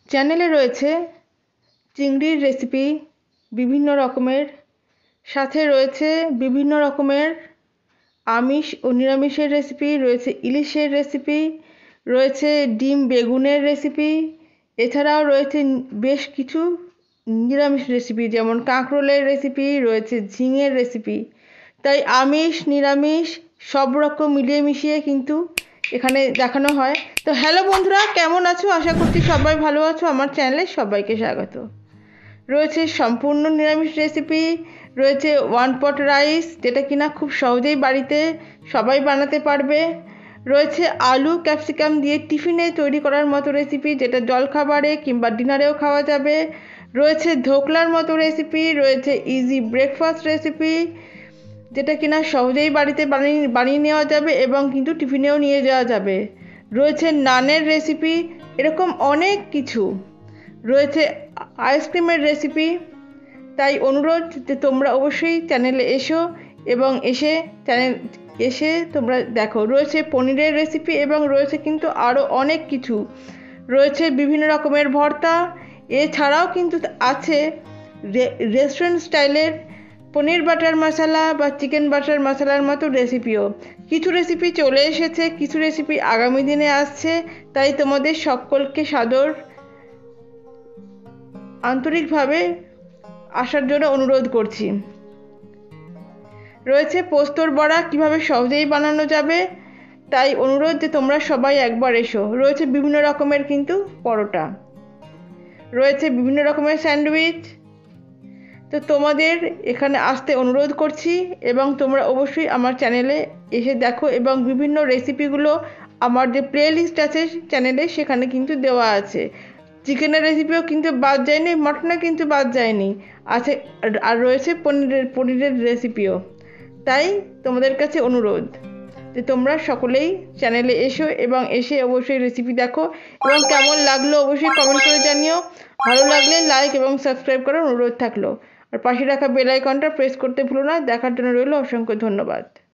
চ্যানেলে রয়েছে চিংড়ির রেসিপি বিভিন্ন রকমের, সাথে রয়েছে বিভিন্ন রকমের আমিষ ও নিরামিষের রেসিপি, রয়েছে ইলিশের রেসিপি, রয়েছে ডিম বেগুনের রেসিপি, এছাড়াও রয়েছে বেশ কিছু নিরামিষ রেসিপি যেমন কাঁকরোলের রেসিপি, রয়েছে ঝিঙের রেসিপি। তাই আমিষ নিরামিষ সব রকম মিলিয়ে মিশিয়ে কিন্তু এখানে দেখানো হয়। তো হ্যালো বন্ধুরা, কেমন আছো? আশা করছি সবাই ভালো আছো। আমার চ্যানেলে সবাইকে স্বাগত। রয়েছে সম্পূর্ণ নিরামিষ রেসিপি, রয়েছে ওয়ান পট রাইস যেটা কিনা খুব সহজেই বাড়িতে সবাই বানাতে পারবে, রয়েছে আলু ক্যাপসিকাম দিয়ে টিফিনে তৈরি করার মতো রেসিপি যেটা জলখাবারে কিংবা ডিনারেও খাওয়া যাবে, রয়েছে ধোকলার মতো রেসিপি, রয়েছে ইজি ব্রেকফাস্ট রেসিপি যেটা কিনা সহজেই বাড়িতে বানিয়ে নেওয়া যাবে এবং কিন্তু টিফিনেও নিয়ে যাওয়া যাবে, রয়েছে নানের রেসিপি, এরকম অনেক কিছু রয়েছে, আইসক্রিমের রেসিপি। তাই অনুরোধ যে তোমরা অবশ্যই চ্যানেলে এসো এবং এসে তোমরা দেখো। রয়েছে পনিরের রেসিপি এবং রয়েছে কিন্তু আরও অনেক কিছু, রয়েছে বিভিন্ন রকমের ভর্তা, এছাড়াও কিন্তু আছে রেস্টুরেন্ট স্টাইলের পনির বাটার মশলা বা চিকেন বাটার মশলার মতো রেসিপিও। কিছু রেসিপি চলে এসেছে, কিছু রেসিপি আগামী দিনে আসছে। তাই তোমাদের সকলকে সাদর আন্তরিকভাবে আসার জন্য অনুরোধ করছি। রয়েছে পোস্তর বড়া কিভাবে সহজেই বানানো যাবে, তাই অনুরোধ যে তোমরা সবাই একবার এসো। রয়েছে বিভিন্ন রকমের কিন্তু পরোটা, রয়েছে বিভিন্ন রকমের স্যান্ডউইচ। তো তোমাদের এখানে আসতে অনুরোধ করছি এবং তোমরা অবশ্যই আমার চ্যানেলে এসে দেখো এবং বিভিন্ন রেসিপিগুলো আমার যে প্লে লিস্ট আছে চ্যানেলে সেখানে কিন্তু দেওয়া আছে। চিকেনের রেসিপিও কিন্তু বাদ যায়নি, মটনও কিন্তু বাদ যায়নি, আছে। আর রয়েছে পনিরের রেসিপিও। তাই তোমাদের কাছে অনুরোধ যে তোমরা সকলেই চ্যানেলে এসো এবং এসে অবশ্যই রেসিপি দেখো এবং কেমন লাগলো অবশ্যই কমেন্ট করে জানিও। ভালো লাগলে লাইক এবং সাবস্ক্রাইব করার অনুরোধ থাকলো, আর পাশে রাখা বেল আইকনটা প্রেস করতে ভুলো না। দেখার জন্য রইল অসংখ্য ধন্যবাদ।